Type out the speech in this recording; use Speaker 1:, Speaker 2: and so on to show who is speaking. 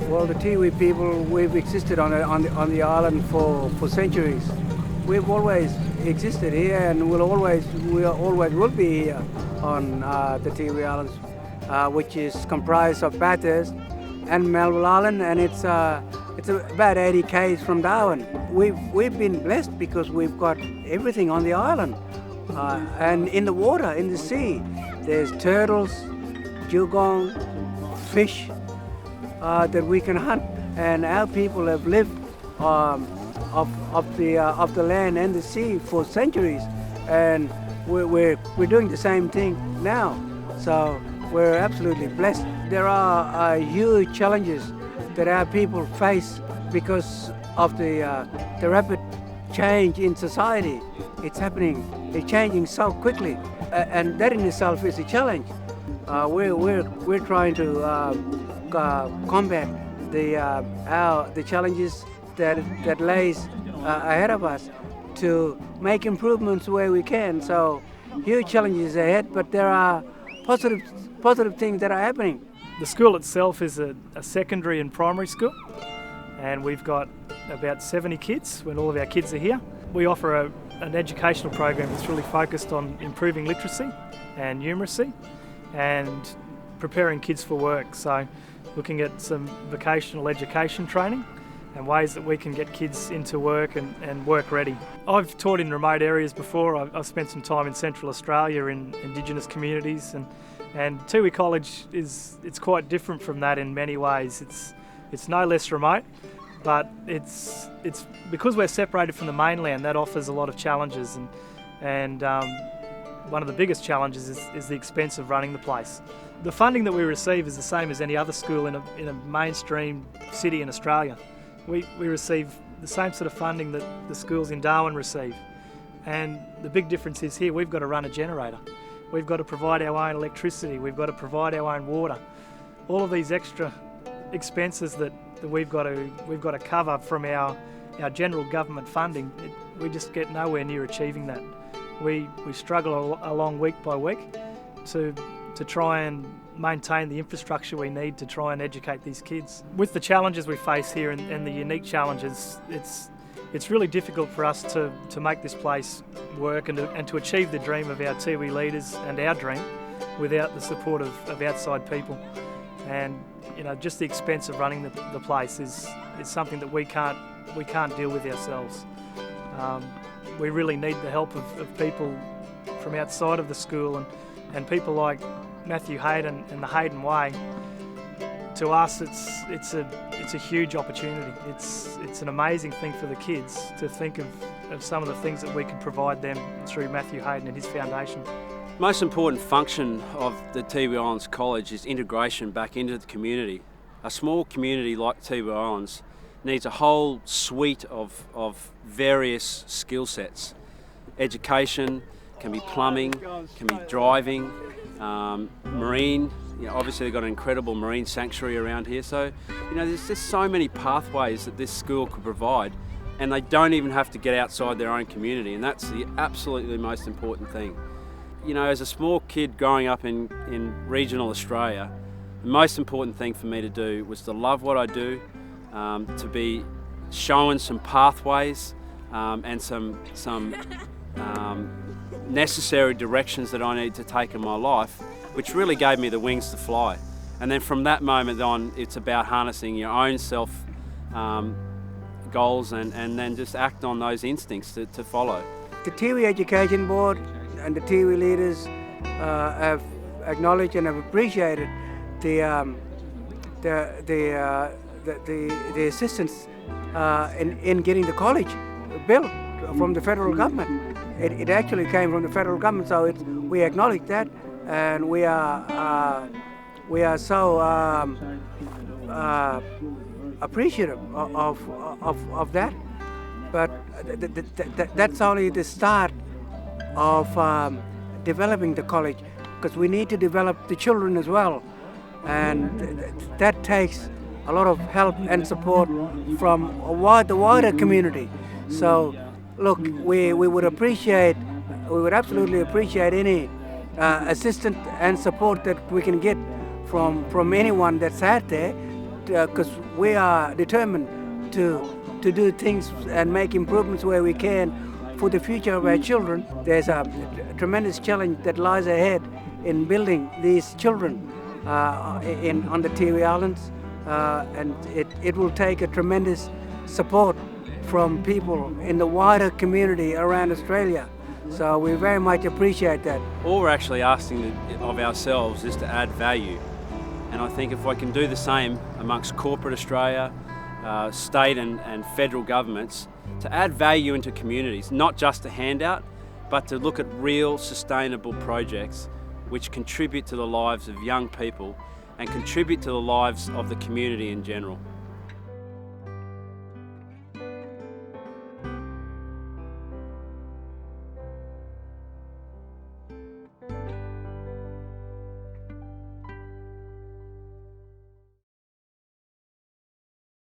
Speaker 1: Well, the Tiwi people, we've existed on the island for centuries. We've always existed here, and we always will be here on the Tiwi Islands, which is comprised of Bathurst and Melville Island, and it's about 80 k's from Darwin. We've been blessed because we've got everything on the island, and in the water, in the sea, there's turtles, dugong, fish that we can hunt, and our people have lived of the land and the sea for centuries, and we're doing the same thing now. So we're absolutely blessed. There are huge challenges that our people face because of the rapid change in society. It's happening. It's changing so quickly, and that in itself is a challenge. We're trying to combat the challenges that lays ahead of us, to make improvements where we can. So huge challenges ahead, but there are positive things that are happening.
Speaker 2: The school itself is a secondary and primary school, and we've got about 70 kids when all of our kids are here. We offer an educational program that's really focused on improving literacy and numeracy and preparing kids for work. So looking at some vocational education training and ways that we can get kids into work and work ready. I've taught in remote areas before. I've spent some time in Central Australia in Indigenous communities, and Tiwi College it's quite different from that in many ways. It's no less remote, but it's because we're separated from the mainland, that offers a lot of challenges, and one of the biggest challenges is the expense of running the place. The funding that we receive is the same as any other school in a mainstream city in Australia. We receive the same sort of funding that the schools in Darwin receive, and the big difference is here we've got to run a generator, we've got to provide our own electricity, we've got to provide our own water. All of these extra expenses that we've got to cover from our general government funding, we just get nowhere near achieving that. We struggle along week by week to try and maintain the infrastructure we need to try and educate these kids. With the challenges we face here and the unique challenges, it's really difficult for us to make this place work and to achieve the dream of our Tiwi leaders and our dream without the support of outside people. And just the expense of running the place is something that we can't deal with ourselves. We really need the help of people from outside of the school and people like Matthew Hayden and the Hayden Way. To us, it's a huge opportunity. It's an amazing thing for the kids to think of some of the things that we can provide them through Matthew Hayden and his foundation.
Speaker 3: The most important function of the Tiwi Islands College is integration back into the community. A small community like Tiwi Islands needs a whole suite of various skill sets. Education, can be plumbing, can be driving, marine. Obviously they've got an incredible marine sanctuary around here, so there's just so many pathways that this school could provide, and they don't even have to get outside their own community, and that's the absolutely most important thing. As a small kid growing up in regional Australia, the most important thing for me to do was to love what I do, to be shown some pathways and some necessary directions that I need to take in my life, which really gave me the wings to fly. And then from that moment on, it's about harnessing your own self goals and then just act on those instincts to follow.
Speaker 1: The Tiwi Education Board and the Tiwi leaders have acknowledged and have appreciated the assistance in getting the college built from the federal government. It actually came from the federal government, so we acknowledge that, and we are so appreciative of that. But that's only the start of developing the college, because we need to develop the children as well, and that takes a lot of help and support from the wider community. So look, we would absolutely appreciate any assistance and support that we can get from anyone that's out there because we are determined to do things and make improvements where we can for the future of our children. There's a tremendous challenge that lies ahead in building these children on the Tiwi Islands, and it will take a tremendous support from people in the wider community around Australia. So we very much appreciate that.
Speaker 3: All we're actually asking of ourselves is to add value. And I think if we can do the same amongst corporate Australia, state and federal governments, to add value into communities, not just a handout, but to look at real sustainable projects which contribute to the lives of young people and contribute to the lives of the community in general.